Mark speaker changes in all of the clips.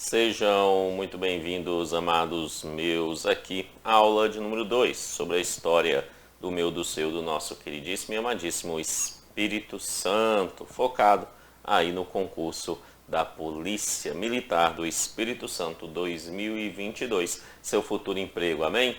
Speaker 1: Sejam muito bem-vindos, amados meus, aqui, aula de número 2, sobre a história do meu, do seu, do nosso queridíssimo e amadíssimo Espírito Santo, focado aí no concurso da Polícia Militar do Espírito Santo 2022, seu futuro emprego, amém?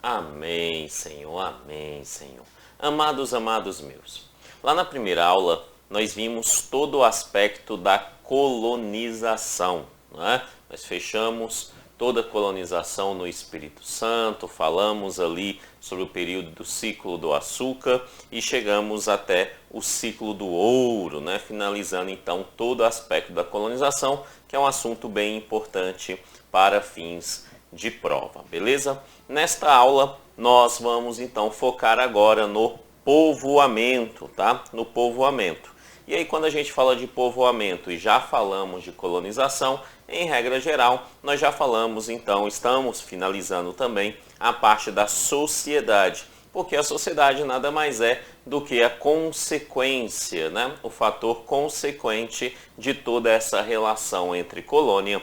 Speaker 1: Amém, Senhor, amém, Senhor. Amados meus, lá na primeira aula nós vimos todo o aspecto da colonização, não é? Nós fechamos toda a colonização no Espírito Santo, falamos ali sobre o período do ciclo do açúcar e chegamos até o ciclo do ouro, né? Finalizando então todo o aspecto da colonização, que é um assunto bem importante para fins de prova, beleza? Nesta aula nós vamos então focar agora no povoamento, tá? No povoamento. E aí quando a gente fala de povoamento e já falamos de colonização, em regra geral, nós já falamos então, estamos finalizando também a parte da sociedade, porque a sociedade nada mais é do que a consequência, né? O fator consequente de toda essa relação entre colônia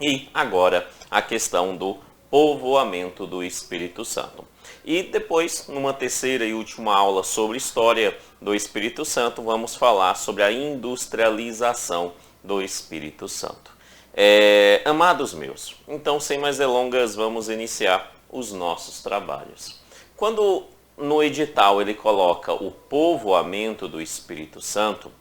Speaker 1: e agora a questão do povoamento do Espírito Santo. E depois, numa terceira e última aula sobre história do Espírito Santo, vamos falar sobre a industrialização do Espírito Santo. Amados meus, então sem mais delongas, vamos iniciar os nossos trabalhos. Quando no edital ele coloca o povoamento do Espírito Santo,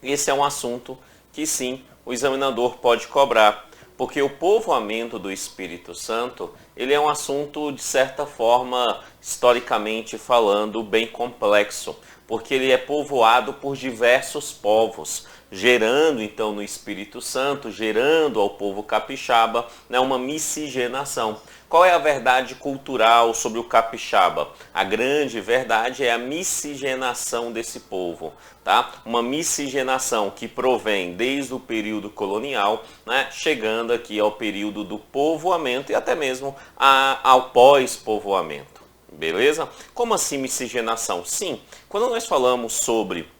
Speaker 1: esse é um assunto que sim, o examinador pode cobrar, porque o povoamento do Espírito Santo, ele é um assunto, de certa forma, historicamente falando, bem complexo, porque ele é povoado por diversos povos, gerando então no Espírito Santo, gerando ao povo capixaba, né, uma miscigenação. Qual é a verdade cultural sobre o capixaba? A grande verdade é a miscigenação desse povo, tá? Uma miscigenação que provém desde o período colonial, né, chegando aqui ao período do povoamento e até mesmo ao pós-povoamento, beleza? Como assim miscigenação? Sim, quando nós falamos sobre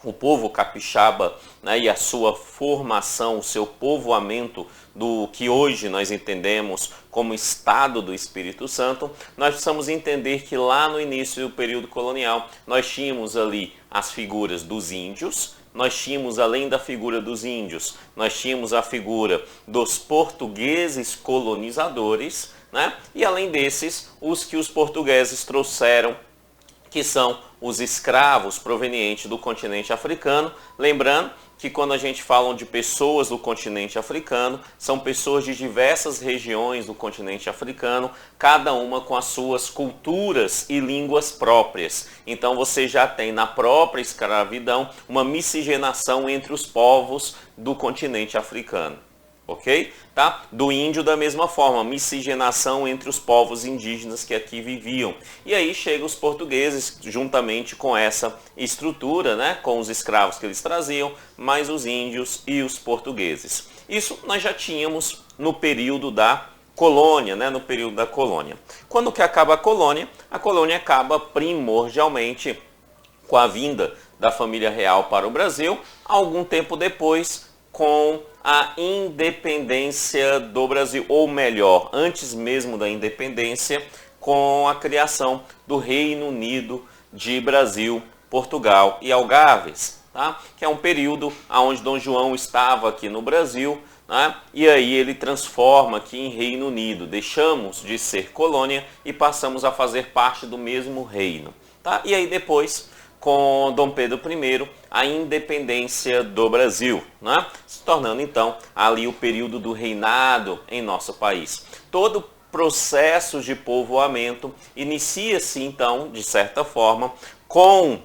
Speaker 1: o povo capixaba, né, e a sua formação, o seu povoamento do que hoje nós entendemos como Estado do Espírito Santo, nós precisamos entender que lá no início do período colonial nós tínhamos ali as figuras dos índios, nós tínhamos além da figura dos índios, nós tínhamos a figura dos portugueses colonizadores, né, e além desses, os que os portugueses trouxeram, que são os escravos provenientes do continente africano. Lembrando que quando a gente fala de pessoas do continente africano, são pessoas de diversas regiões do continente africano, cada uma com as suas culturas e línguas próprias. Então você já tem na própria escravidão uma miscigenação entre os povos do continente africano. Ok? Tá? Do índio da mesma forma, miscigenação entre os povos indígenas que aqui viviam. E aí chegam os portugueses juntamente com essa estrutura, né? Com os escravos que eles traziam, mais os índios e os portugueses. Isso nós já tínhamos no período da colônia, né? No período da colônia. Quando que acaba a colônia acaba primordialmente com a vinda da família real para o Brasil, algum tempo depois com a independência do Brasil, ou melhor, antes mesmo da independência, com a criação do Reino Unido de Brasil, Portugal e Algarves, tá? Que é um período onde Dom João estava aqui no Brasil, né? E aí ele transforma aqui em Reino Unido, deixamos de ser colônia e passamos a fazer parte do mesmo reino, tá? E aí depois, com Dom Pedro I, a independência do Brasil, né? Se tornando então ali o período do reinado em nosso país. Todo o processo de povoamento inicia-se então, de certa forma, com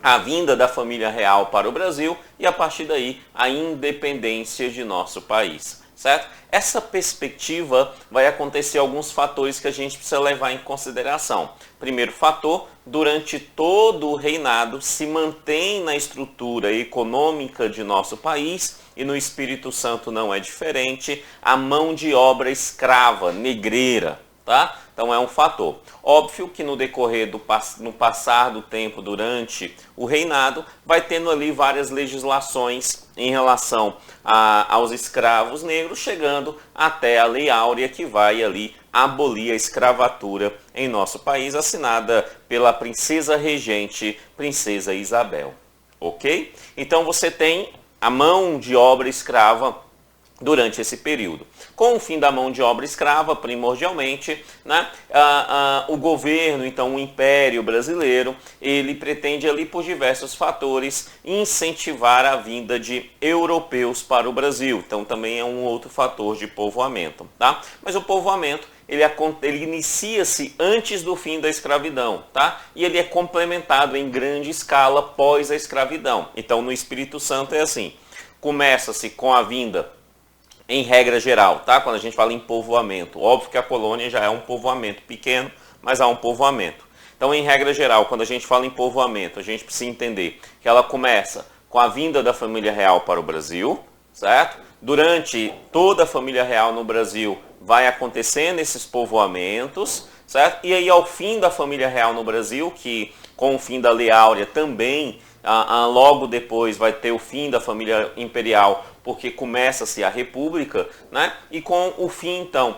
Speaker 1: a vinda da família real para o Brasil e a partir daí a independência de nosso país. Certo? Essa perspectiva vai acontecer alguns fatores que a gente precisa levar em consideração. Primeiro fator, durante todo o reinado se mantém na estrutura econômica de nosso país, e no Espírito Santo não é diferente, a mão de obra escrava, negreira. tá? Então é um fator. Óbvio que no decorrer no passar do tempo, durante o reinado, vai tendo ali várias legislações em relação aos escravos negros, chegando até a Lei Áurea, que vai ali abolir a escravatura em nosso país, assinada pela princesa regente, Princesa Isabel. Ok? Então você tem a mão de obra escrava durante esse período. Com o fim da mão de obra escrava, primordialmente, né, o governo, então o Império Brasileiro, ele pretende ali por diversos fatores incentivar a vinda de europeus para o Brasil. Então também é um outro fator de povoamento, tá? Mas o povoamento ele inicia-se antes do fim da escravidão, tá? E ele é complementado em grande escala pós a escravidão. Então no Espírito Santo é assim, começa-se com a vinda, em regra geral, tá? Quando a gente fala em povoamento, óbvio que a colônia já é um povoamento pequeno, mas há um povoamento. Então, em regra geral, quando a gente fala em povoamento, a gente precisa entender que ela começa com a vinda da família real para o Brasil, certo? Durante toda a família real no Brasil vai acontecendo esses povoamentos, certo? E aí, ao fim da família real no Brasil, que com o fim da Lei Áurea também, logo depois vai ter o fim da família imperial, porque começa-se a república, né? E com o fim, então,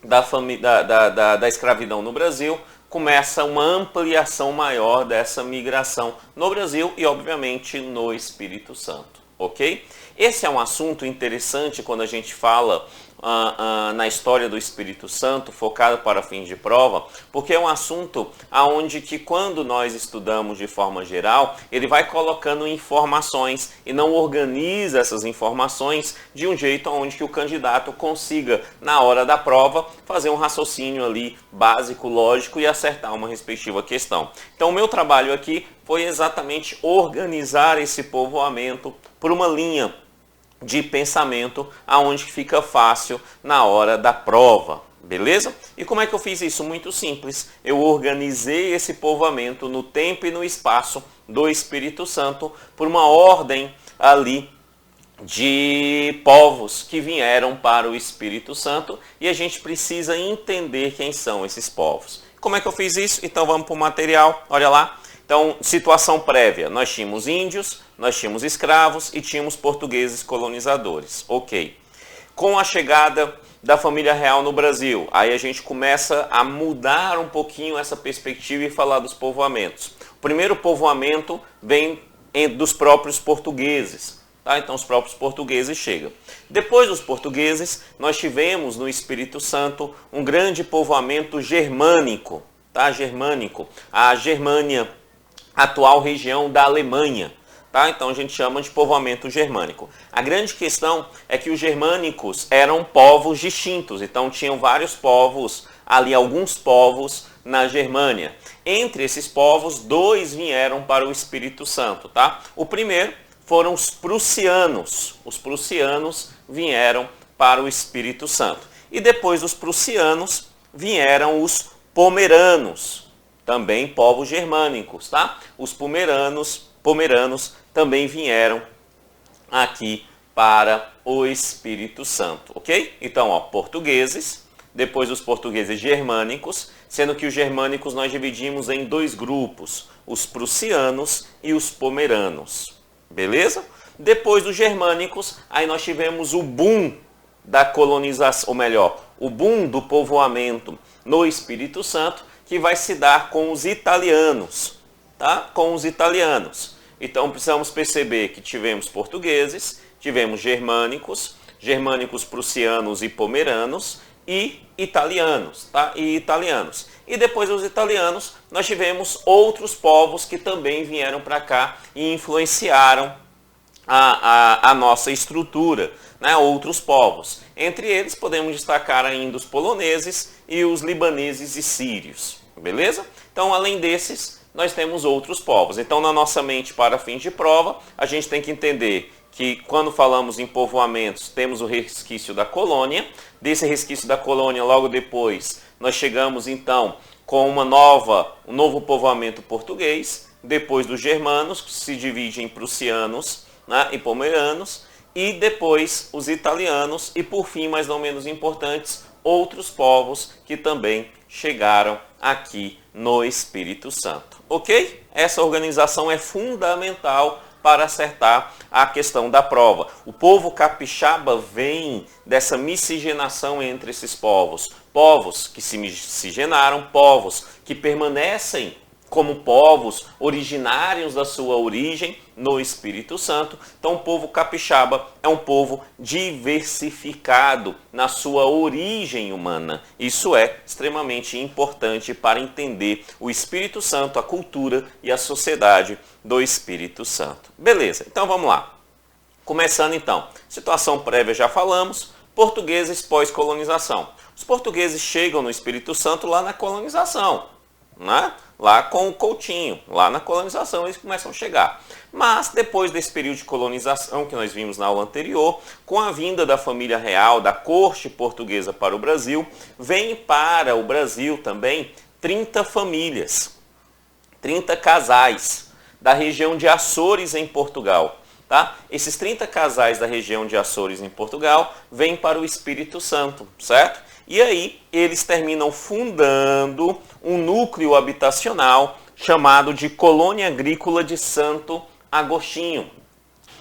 Speaker 1: da escravidão no Brasil, começa uma ampliação maior dessa migração no Brasil e, obviamente, no Espírito Santo, ok? Esse é um assunto interessante quando a gente fala na história do Espírito Santo, focado para fins de prova, porque é um assunto aonde que quando nós estudamos de forma geral, ele vai colocando informações e não organiza essas informações de um jeito onde que o candidato consiga, na hora da prova, fazer um raciocínio ali básico, lógico e acertar uma respectiva questão. Então o meu trabalho aqui foi exatamente organizar esse povoamento por uma linha de pensamento aonde fica fácil na hora da prova, beleza? E como é que eu fiz isso? Muito simples. Eu organizei esse povoamento no tempo e no espaço do Espírito Santo por uma ordem ali de povos que vieram para o Espírito Santo e a gente precisa entender quem são esses povos. Como é que eu fiz isso? Então vamos para o material, olha lá. Então, situação prévia, nós tínhamos índios, nós tínhamos escravos e tínhamos portugueses colonizadores. Ok. Com a chegada da família real no Brasil, aí a gente começa a mudar um pouquinho essa perspectiva e falar dos povoamentos. O primeiro povoamento vem dos próprios portugueses. Tá? Então os próprios portugueses chegam. Depois dos portugueses, nós tivemos no Espírito Santo um grande povoamento germânico. Tá? Germânico. A Germânia, atual região da Alemanha, tá? Então a gente chama de povoamento germânico. A grande questão é que os germânicos eram povos distintos, então tinham vários povos ali, alguns povos na Germânia. Entre esses povos, 2 vieram para o Espírito Santo, tá? O primeiro foram os prussianos. Os prussianos vieram para o Espírito Santo. E depois dos prussianos vieram os pomeranos, também povos germânicos, tá? Os pomeranos também vieram aqui para o Espírito Santo, ok? Então, ó, portugueses, depois os portugueses germânicos, sendo que os germânicos nós dividimos em 2 grupos, os prussianos e os pomeranos, beleza? Depois dos germânicos, aí nós tivemos o boom da colonização, ou melhor, o boom do povoamento no Espírito Santo, que vai se dar com os italianos, tá? Com os italianos. Então precisamos perceber que tivemos portugueses, tivemos germânicos, prussianos e pomeranos e italianos, tá? E italianos. E depois dos italianos, nós tivemos outros povos que também vieram para cá e influenciaram a nossa estrutura, né? Outros povos. Entre eles podemos destacar ainda os poloneses e os libaneses e sírios, beleza? Então, além desses, nós temos outros povos. Então, na nossa mente, para fins de prova, a gente tem que entender que quando falamos em povoamentos, temos o resquício da colônia. Desse resquício da colônia, logo depois, nós chegamos então com um novo povoamento português, depois dos germanos, que se divide em prussianos, né, e pomeranos, e depois os italianos, e por fim, mas não menos importantes, outros povos que também chegaram aqui no Espírito Santo, ok? Essa organização é fundamental para acertar a questão da prova. O povo capixaba vem dessa miscigenação entre esses povos. Povos que se miscigenaram, povos que permanecem como povos originários da sua origem no Espírito Santo. Então o povo capixaba é um povo diversificado na sua origem humana. Isso é extremamente importante para entender o Espírito Santo, a cultura e a sociedade do Espírito Santo. Beleza, então vamos lá. Começando então, situação prévia já falamos, portugueses pós-colonização. Os portugueses chegam no Espírito Santo lá na colonização, né? Lá com o Coutinho, lá na colonização eles começam a chegar. Mas depois desse período de colonização que nós vimos na aula anterior, com a vinda da família real, da corte portuguesa para o Brasil, vem para o Brasil também 30 famílias, 30 casais da região de Açores em Portugal. Tá? Esses 30 casais da região de Açores em Portugal vêm para o Espírito Santo, certo? E aí eles terminam fundando um núcleo habitacional chamado de Colônia Agrícola de Santo Agostinho,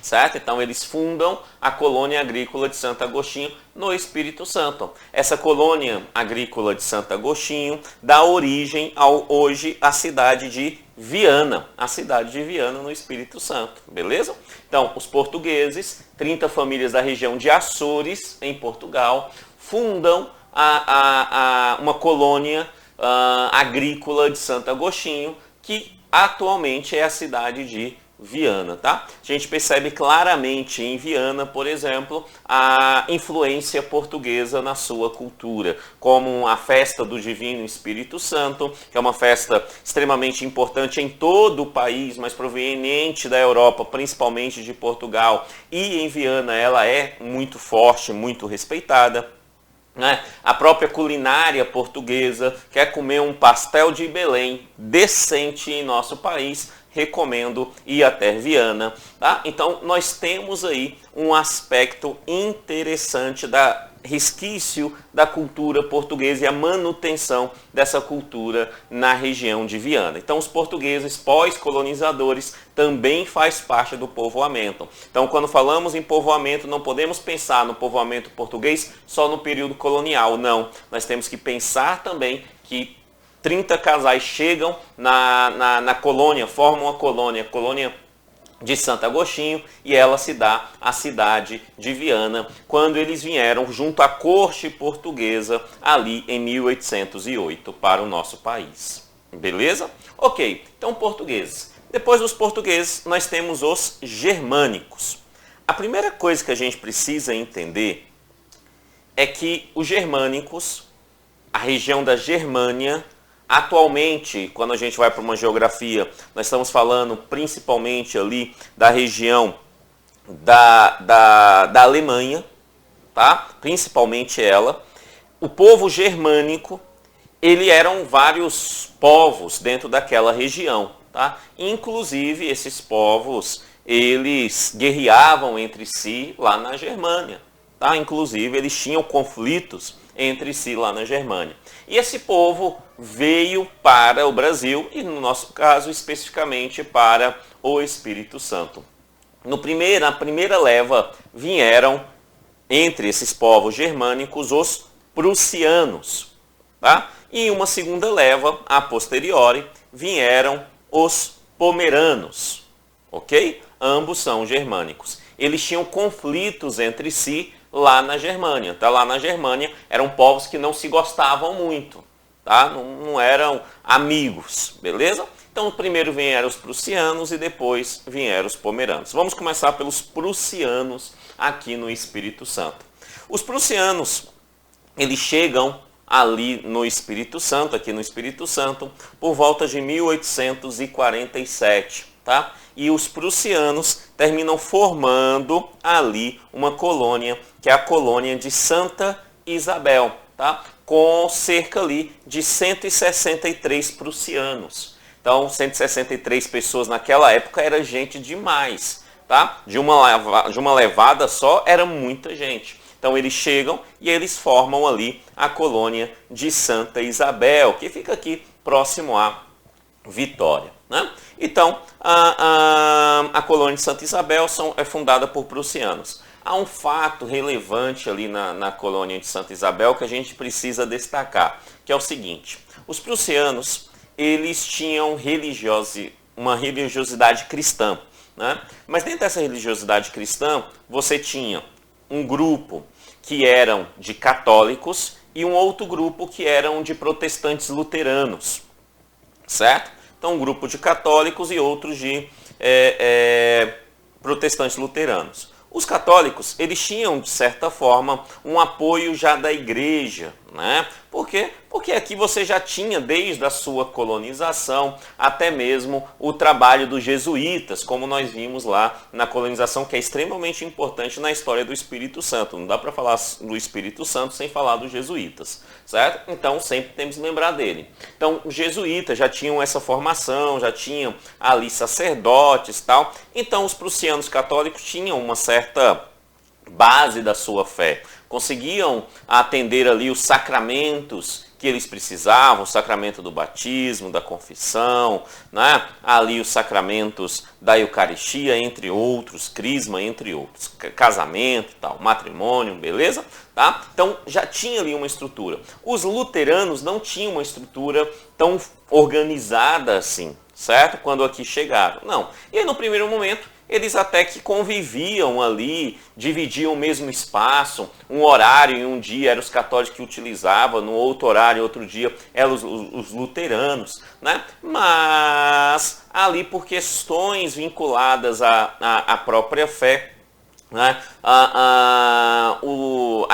Speaker 1: certo? Então eles fundam a Colônia Agrícola de Santo Agostinho no Espírito Santo. Essa Colônia Agrícola de Santo Agostinho dá origem hoje à cidade de Viana, a cidade de Viana no Espírito Santo, beleza? Então os portugueses, 30 famílias da região de Açores em Portugal, fundam uma colônia agrícola de Santo Agostinho, que atualmente é a cidade de Viana, tá? A gente percebe claramente em Viana, por exemplo, a influência portuguesa na sua cultura, como a festa do Divino Espírito Santo, que é uma festa extremamente importante em todo o país, mas proveniente da Europa, principalmente de Portugal, e em Viana ela é muito forte, muito respeitada. Né? A própria culinária portuguesa, quer comer um pastel de Belém decente em nosso país, recomendo ir até Viana. Tá? Então nós temos aí um aspecto interessante da resquício da cultura portuguesa e a manutenção dessa cultura na região de Viana. Então os portugueses pós-colonizadores também faz parte do povoamento. Então quando falamos em povoamento, não podemos pensar no povoamento português só no período colonial, não. Nós temos que pensar também que 30 casais chegam na colônia, formam a colônia de Santo Agostinho, e ela se dá à cidade de Viana, quando eles vieram junto à corte portuguesa ali em 1808 para o nosso país. Beleza? Ok, então portugueses. Depois dos portugueses, nós temos os germânicos. A primeira coisa que a gente precisa entender é que os germânicos, a região da Germânia, atualmente, quando a gente vai para uma geografia, nós estamos falando principalmente ali da região da Alemanha, tá? Principalmente ela. O povo germânico, eram vários povos dentro daquela região, tá? Inclusive, esses povos, eles guerreavam entre si lá na Germânia, tá? Inclusive, eles tinham conflitos entre si lá na Germânia. E esse povo veio para o Brasil e, no nosso caso, especificamente para o Espírito Santo. Na primeira leva vieram, entre esses povos germânicos, os prussianos. Tá? E em uma segunda leva, a posteriori, vieram os pomeranos. Ok? Ambos são germânicos. Eles tinham conflitos entre si lá na Germânia. Tá? Lá na Germânia eram povos que não se gostavam muito. Tá? Não eram amigos, beleza? Então primeiro vieram os prussianos e depois vieram os pomeranos. Vamos começar pelos prussianos aqui no Espírito Santo. Os prussianos, eles chegam ali no Espírito Santo, aqui no Espírito Santo, por volta de 1847, tá? E os prussianos terminam formando ali uma colônia, que é a colônia de Santa Isabel, tá? Com cerca ali de 163 prussianos. Então, 163 pessoas naquela época era gente demais, tá? De uma levada só era muita gente. Então eles chegam e eles formam ali a colônia de Santa Isabel, que fica aqui próximo a Vitória, né? Então, a colônia de Santa Isabel é fundada por prussianos. Há um fato relevante ali na colônia de Santa Isabel que a gente precisa destacar, que é o seguinte: os prussianos, eles tinham uma religiosidade cristã, né? Mas dentro dessa religiosidade cristã, você tinha um grupo que eram de católicos e um outro grupo que eram de protestantes luteranos, certo? Então, um grupo de católicos e outros de protestantes luteranos. Os católicos, eles tinham, de certa forma, um apoio já da igreja, né? Por quê? Porque aqui você já tinha, desde a sua colonização, até mesmo o trabalho dos jesuítas, como nós vimos lá na colonização, que é extremamente importante na história do Espírito Santo. Não dá para falar do Espírito Santo sem falar dos jesuítas, certo? Então, sempre temos que lembrar dele. Então, os jesuítas já tinham essa formação, já tinham ali sacerdotes e tal. Então, os prussianos católicos tinham uma certa base da sua fé, conseguiam atender ali os sacramentos que eles precisavam, o sacramento do batismo, da confissão, né? Ali os sacramentos da Eucaristia, entre outros, crisma, entre outros, casamento e tal, matrimônio, beleza? Tá? Então já tinha ali uma estrutura. Os luteranos não tinham uma estrutura tão organizada assim, certo? Quando aqui chegaram, não. E aí no primeiro momento, eles até que conviviam ali, dividiam o mesmo espaço, um horário em um dia eram os católicos que utilizavam, no outro horário, outro dia, eram os luteranos, né? Mas ali por questões vinculadas à própria fé, né? A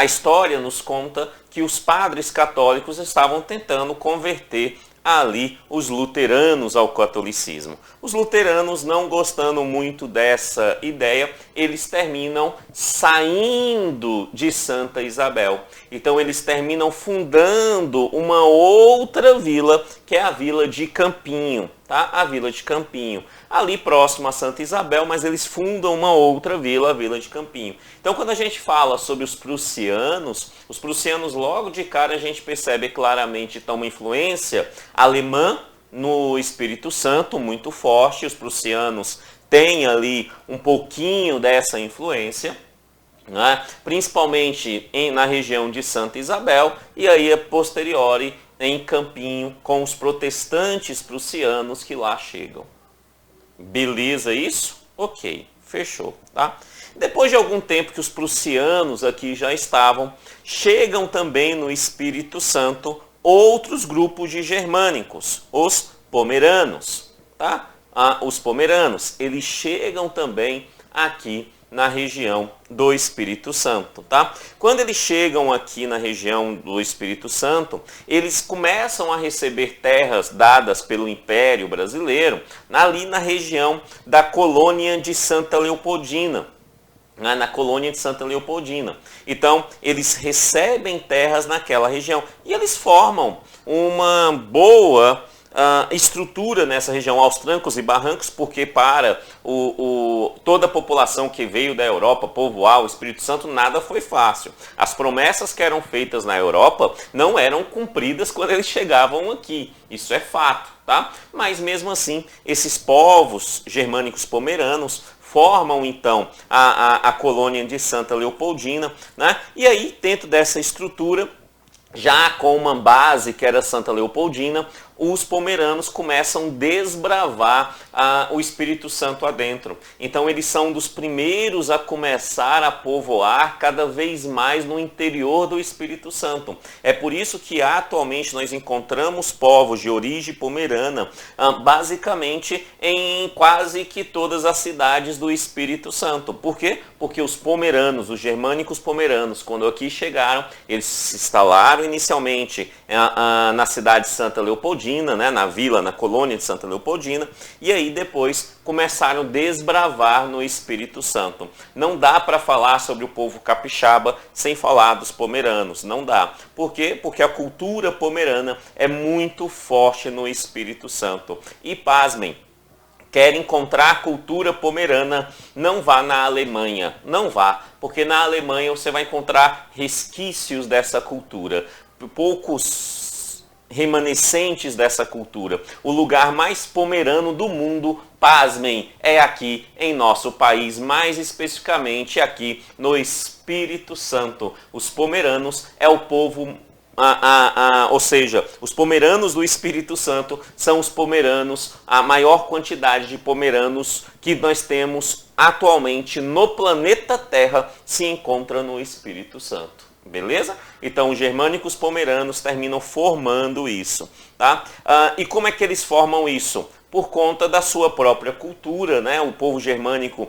Speaker 1: história nos conta que os padres católicos estavam tentando converter ali os luteranos ao catolicismo. Os luteranos, não gostando muito dessa ideia, eles terminam saindo de Santa Isabel. Então eles terminam fundando uma outra vila, que é a vila de Campinho, tá? A vila de Campinho, ali próximo a Santa Isabel, mas eles fundam uma outra vila, a vila de Campinho. Então quando a gente fala sobre os prussianos logo de cara a gente percebe claramente então uma influência alemã no Espírito Santo muito forte. Os prussianos têm ali um pouquinho dessa influência, né? Principalmente na região de Santa Isabel, e aí a posteriori em Campinho com os protestantes prussianos que lá chegam. Beleza isso? Ok, fechou, tá? Depois de algum tempo que os prussianos aqui já estavam, chegam também no Espírito Santo outros grupos de germânicos, os pomeranos, tá? Os pomeranos, eles chegam também aqui na região do Espírito Santo, tá? Quando eles chegam aqui na região do Espírito Santo, eles começam a receber terras dadas pelo Império Brasileiro, ali na região da colônia de Santa Leopoldina, na colônia de Santa Leopoldina. Então, eles recebem terras naquela região e eles formam uma boa estrutura nessa região, aos trancos e barrancos, porque para toda a população que veio da Europa povoar o Espírito Santo, nada foi fácil. As promessas que eram feitas na Europa não eram cumpridas quando eles chegavam aqui. Isso é fato, tá? Mas mesmo assim, esses povos germânicos pomeranos formam então a colônia de Santa Leopoldina, né? E aí, dentro dessa estrutura, já com uma base que era Santa Leopoldina, os pomeranos começam a desbravar o Espírito Santo adentro. Então eles são dos primeiros a começar a povoar cada vez mais no interior do Espírito Santo. É por isso que atualmente nós encontramos povos de origem pomerana, basicamente em quase que todas as cidades do Espírito Santo. Por quê? Porque os pomeranos, os germânicos pomeranos, quando aqui chegaram, eles se instalaram inicialmente na cidade de Santa Leopoldina, né, na vila, na colônia de Santa Leopoldina, e aí depois começaram a desbravar no Espírito Santo. Não dá para falar sobre o povo capixaba sem falar dos pomeranos, não dá. Por quê? Porque a cultura pomerana é muito forte no Espírito Santo. E pasmem, quer encontrar a cultura pomerana, não vá na Alemanha, não vá, porque na Alemanha você vai encontrar resquícios dessa cultura, poucos remanescentes dessa cultura. O lugar mais pomerano do mundo, pasmem, é aqui em nosso país, mais especificamente aqui no Espírito Santo. Os pomeranos é o povo ou seja, os pomeranos do Espírito Santo são os pomeranos, a maior quantidade de pomeranos que nós temos atualmente no planeta Terra se encontra no Espírito Santo. Beleza? Então, os germânicos pomeranos terminam formando isso. Tá? E como é que eles formam isso? Por conta da sua própria cultura, né? O povo germânico,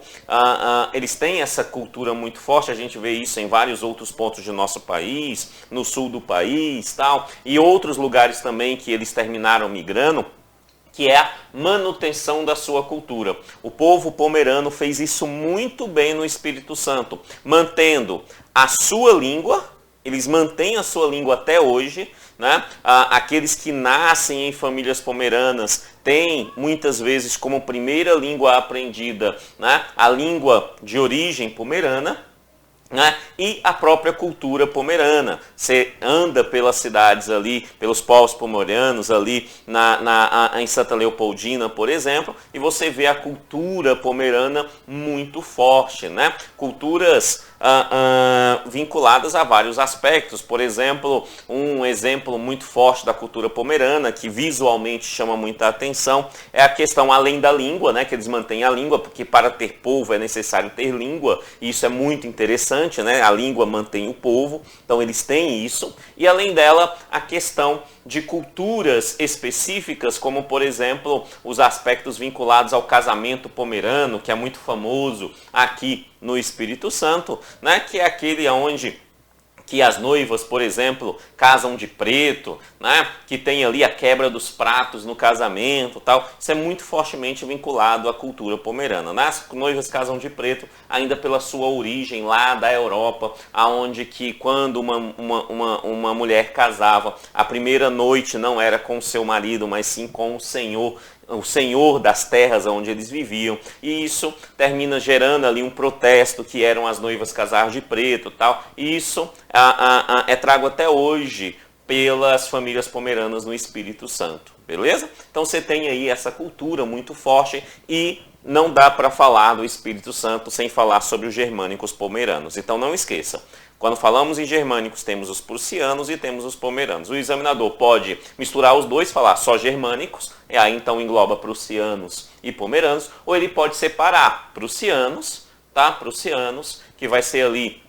Speaker 1: eles têm essa cultura muito forte, a gente vê isso em vários outros pontos do nosso país, no sul do país, tal, e outros lugares também que eles terminaram migrando, que é a manutenção da sua cultura. O povo pomerano fez isso muito bem no Espírito Santo, mantendo a sua língua, eles mantêm a sua língua até hoje, né? Aqueles que nascem em famílias pomeranas têm muitas vezes como primeira língua aprendida, né, a língua de origem pomerana, né, e a própria cultura pomerana. Você anda pelas cidades ali, pelos povos pomeranos ali em Santa Leopoldina, por exemplo, e você vê a cultura pomerana muito forte, né? Culturas vinculadas a vários aspectos. Por exemplo, um exemplo muito forte da cultura pomerana, que visualmente chama muita atenção, é a questão além da língua, né, que eles mantêm a língua, porque para ter povo é necessário ter língua, e isso é muito interessante, né? A língua mantém o povo, então eles têm isso. E além dela, a questão de culturas específicas, como por exemplo, os aspectos vinculados ao casamento pomerano, que é muito famoso aqui no Espírito Santo, né? Que é aquele onde que as noivas, por exemplo, casam de preto, né? Que tem ali a quebra dos pratos no casamento, tal. Isso é muito fortemente vinculado à cultura pomerana. Né? As noivas casam de preto ainda pela sua origem lá da Europa, aonde que quando uma mulher casava, a primeira noite não era com o seu marido, mas sim com o Senhor das terras onde eles viviam, e isso termina gerando ali um protesto, que eram as noivas casar de preto, tal. E isso é trago até hoje pelas famílias pomeranas no Espírito Santo, beleza? Então você tem aí essa cultura muito forte, e não dá para falar do Espírito Santo sem falar sobre os germânicos pomeranos. Então não esqueça, quando falamos em germânicos, temos os prussianos e temos os pomeranos. O examinador pode misturar os dois, falar só germânicos, e aí então engloba prussianos e pomeranos, ou ele pode separar prussianos, tá? Prussianos, que vai ser ali,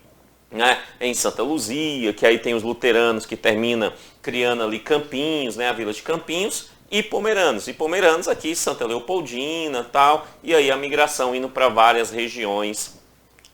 Speaker 1: né, em Santa Luzia, que aí tem os luteranos que termina criando ali Campinhos, né, a vila de Campinhos, e pomeranos aqui, Santa Leopoldina, tal, e aí a migração indo para várias regiões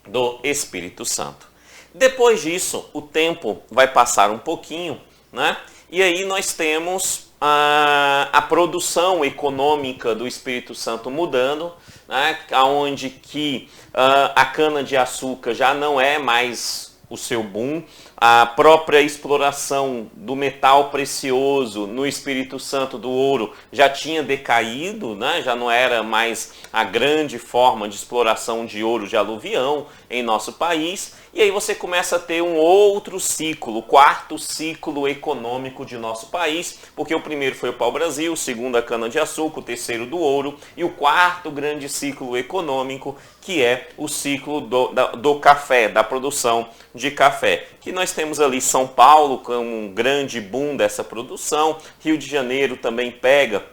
Speaker 1: do Espírito Santo. Depois disso, o tempo vai passar um pouquinho, né? E aí nós temos a produção econômica do Espírito Santo mudando, né? Onde que a cana-de-açúcar já não é mais o seu boom, a própria exploração do metal precioso no Espírito Santo, do ouro, já tinha decaído, né? Já não era mais a grande forma de exploração de ouro de aluvião em nosso país. E aí você começa a ter um outro ciclo, o quarto ciclo econômico de nosso país, porque o primeiro foi o pau-brasil, o segundo a cana-de-açúcar, o terceiro do ouro, e o quarto grande ciclo econômico, que é o ciclo do café, da produção de café. Que nós temos ali São Paulo com um grande boom dessa produção, Rio de Janeiro também pega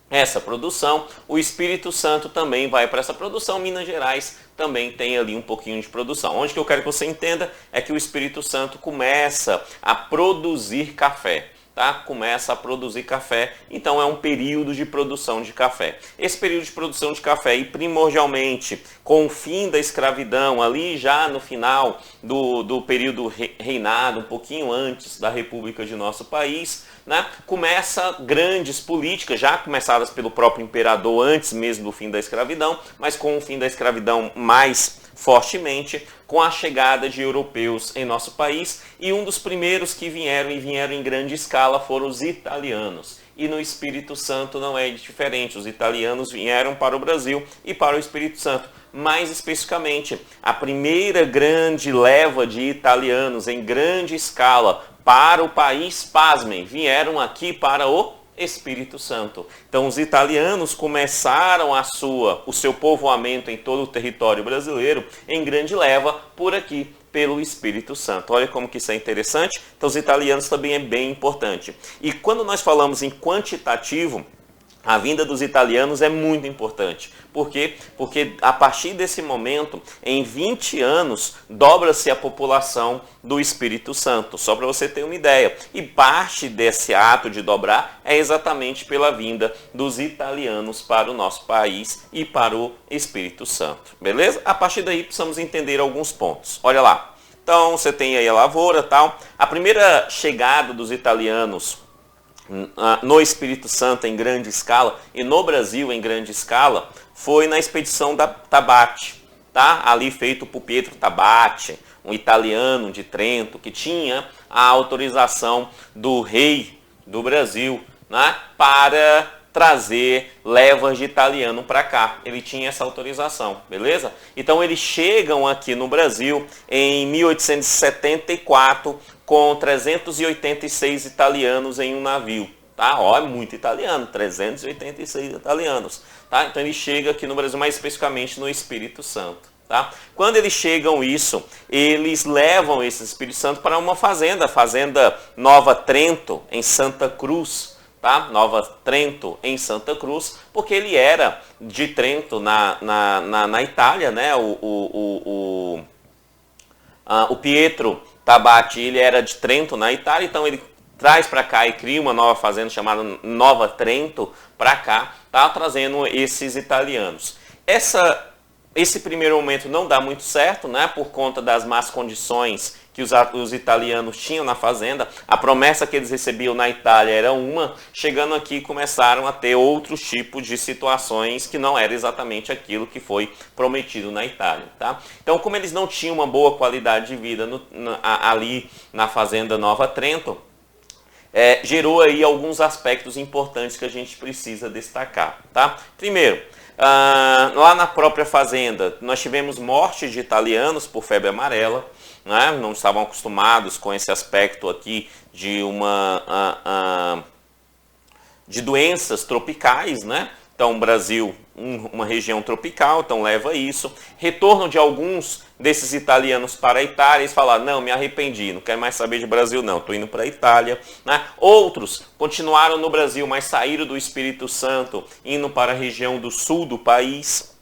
Speaker 1: essa produção, o Espírito Santo também vai para essa produção, Minas Gerais também tem ali um pouquinho de produção. Onde que eu quero que você entenda é que o Espírito Santo começa a produzir café. Tá? Começa a produzir café, então é um período de produção de café. Esse período de produção de café, e primordialmente com o fim da escravidão, ali já no final do período reinado, um pouquinho antes da República de nosso país, né? Começa grandes políticas, já começadas pelo próprio imperador antes mesmo do fim da escravidão, mas com o fim da escravidão mais fortemente com a chegada de europeus em nosso país, e um dos primeiros que vieram em grande escala foram os italianos. E no Espírito Santo não é diferente, os italianos vieram para o Brasil e para o Espírito Santo. Mais especificamente, a primeira grande leva de italianos em grande escala para o país, pasmem, vieram aqui para o Espírito Santo. Então os italianos começaram o seu povoamento em todo o território brasileiro em grande leva por aqui, pelo Espírito Santo. Olha como que isso é interessante. Então os italianos também é bem importante. E quando nós falamos em quantitativo, a vinda dos italianos é muito importante. Por quê? Porque a partir desse momento, em 20 anos, dobra-se a população do Espírito Santo. Só para você ter uma ideia. E parte desse ato de dobrar é exatamente pela vinda dos italianos para o nosso país e para o Espírito Santo. Beleza? A partir daí precisamos entender alguns pontos. Olha lá. Então você tem aí a lavoura e tal. A primeira chegada dos italianos no Espírito Santo em grande escala e no Brasil em grande escala foi na expedição da Tabate, tá? Ali feito por Pietro Tabate, um italiano de Trento que tinha a autorização do rei do Brasil, né, para trazer levas de italiano para cá. Ele tinha essa autorização, beleza? Então eles chegam aqui no Brasil em 1874 com 386 italianos em um navio, tá? Ó, é muito italiano, 386 italianos, tá? Então ele chega aqui no Brasil, mais especificamente no Espírito Santo, tá? Quando eles chegam eles levam esse Espírito Santo para uma fazenda, Fazenda Nova Trento, em Santa Cruz, tá? Nova Trento, em Santa Cruz, porque ele era de Trento, na Itália, né? O Pietro Tabate, ele era de Trento, na Itália, então ele traz para cá e cria uma nova fazenda chamada Nova Trento para cá, tá? Trazendo esses italianos. Esse primeiro momento não dá muito certo, né? Por conta das más condições que os italianos tinham na fazenda. A promessa que eles recebiam na Itália era uma, chegando aqui começaram a ter outros tipos de situações que não era exatamente aquilo que foi prometido na Itália, tá? Então, como eles não tinham uma boa qualidade de vida ali na fazenda Nova Trento, gerou aí alguns aspectos importantes que a gente precisa destacar, tá? Primeiro, lá na própria fazenda, nós tivemos morte de italianos por febre amarela, né? Não estavam acostumados com esse aspecto aqui de de doenças tropicais, né? Então, o Brasil, uma região tropical, então leva isso. Retorno de alguns desses italianos para a Itália, eles falaram, não, me arrependi, não quero mais saber de Brasil não, estou indo para a Itália, né? Outros continuaram no Brasil, mas saíram do Espírito Santo, indo para a região do sul do país,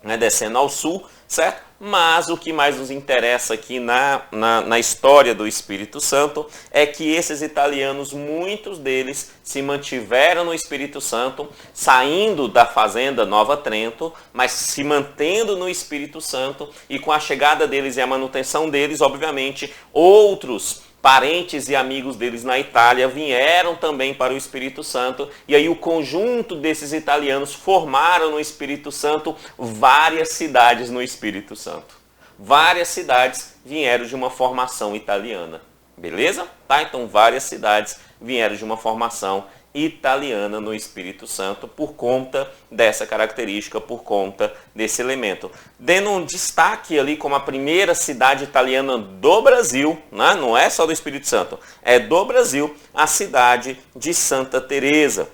Speaker 1: né? Descendo ao sul, certo? Mas o que mais nos interessa aqui na história do Espírito Santo é que esses italianos, muitos deles se mantiveram no Espírito Santo, saindo da fazenda Nova Trento, mas se mantendo no Espírito Santo, e com a chegada deles e a manutenção deles, obviamente, outros parentes e amigos deles na Itália vieram também para o Espírito Santo, e aí o conjunto desses italianos formaram no Espírito Santo várias cidades no Espírito Santo. Várias cidades vieram de uma formação italiana, beleza? Tá? Então várias cidades vieram de uma formação italiana no Espírito Santo por conta dessa característica, por conta desse elemento. Dando um destaque ali como a primeira cidade italiana do Brasil, né? Não é só do Espírito Santo, é do Brasil, a cidade de Santa Teresa.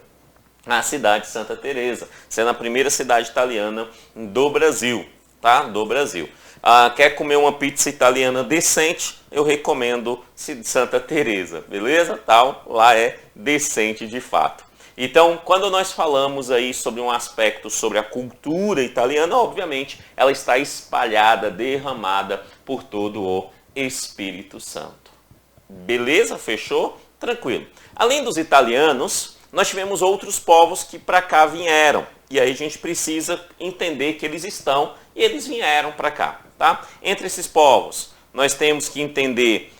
Speaker 1: A cidade de Santa Teresa, sendo a primeira cidade italiana do Brasil, tá? Do Brasil. Quer comer uma pizza italiana decente? Eu recomendo Santa Teresa, beleza? Tal, lá é decente de fato. Então, quando nós falamos aí sobre um aspecto sobre a cultura italiana, obviamente, ela está espalhada, derramada por todo o Espírito Santo. Beleza? Fechou? Tranquilo. Além dos italianos, nós tivemos outros povos que para cá vieram. E aí a gente precisa entender que eles estão e eles vieram para cá, tá? Entre esses povos, nós temos que entender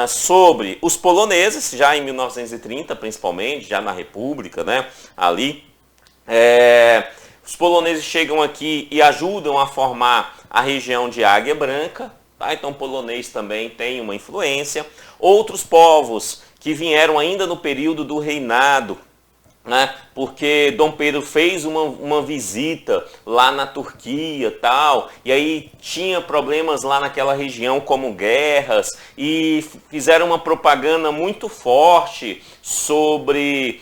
Speaker 1: sobre os poloneses, já em 1930 principalmente, já na República, né? Ali, os poloneses chegam aqui e ajudam a formar a região de Águia Branca, tá? Então polonês também tem uma influência. Outros povos que vieram ainda no período do reinado, né? Porque Dom Pedro fez uma visita lá na Turquia tal, e aí tinha problemas lá naquela região como guerras, e fizeram uma propaganda muito forte sobre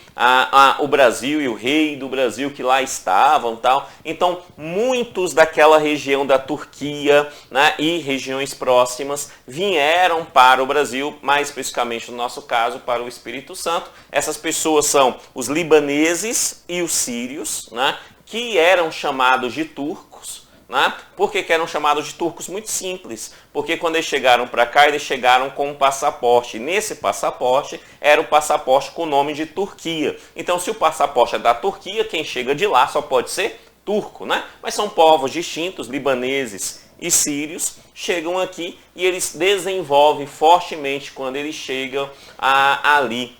Speaker 1: o Brasil e o rei do Brasil que lá estavam tal. Então muitos daquela região da Turquia, né, e regiões próximas vieram para o Brasil, mais especificamente no nosso caso para o Espírito Santo. Essas pessoas são os libaneses e os sírios, né, que eram chamados de turcos. Né? Por que eram chamados de turcos? Muito simples, porque quando eles chegaram para cá, eles chegaram com um passaporte. Nesse passaporte era o passaporte com o nome de Turquia. Então, se o passaporte é da Turquia, quem chega de lá só pode ser turco, né? Mas são povos distintos, libaneses e sírios, chegam aqui e eles desenvolvem fortemente quando eles chegam ali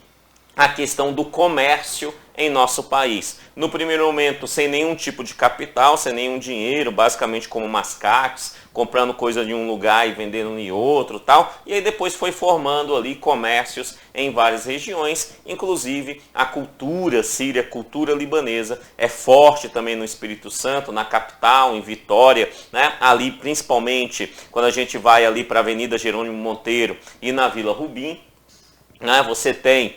Speaker 1: a questão do comércio em nosso país. No primeiro momento, sem nenhum tipo de capital, sem nenhum dinheiro, basicamente como mascates, comprando coisa de um lugar e vendendo em outro, tal. E aí depois foi formando ali comércios em várias regiões, inclusive a cultura síria, a cultura libanesa é forte também no Espírito Santo, na capital, em Vitória, né? Ali principalmente quando a gente vai ali para a Avenida Jerônimo Monteiro e na Vila Rubim, né? Você tem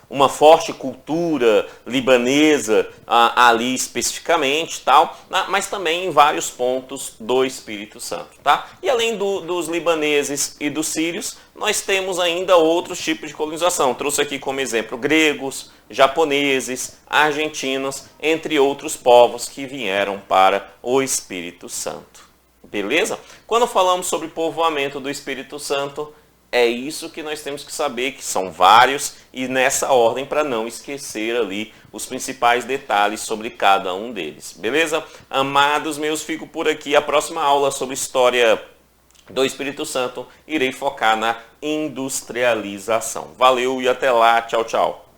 Speaker 1: uma forte cultura libanesa ali especificamente, tal, mas também em vários pontos do Espírito Santo. Tá? E além dos libaneses e dos sírios, nós temos ainda outros tipos de colonização. Trouxe aqui como exemplo gregos, japoneses, argentinos, entre outros povos que vieram para o Espírito Santo. Beleza? Quando falamos sobre povoamento do Espírito Santo, é isso que nós temos que saber, que são vários, e nessa ordem para não esquecer ali os principais detalhes sobre cada um deles. Beleza? Amados meus, fico por aqui. A próxima aula sobre história do Espírito Santo, irei focar na industrialização. Valeu e até lá. Tchau, tchau.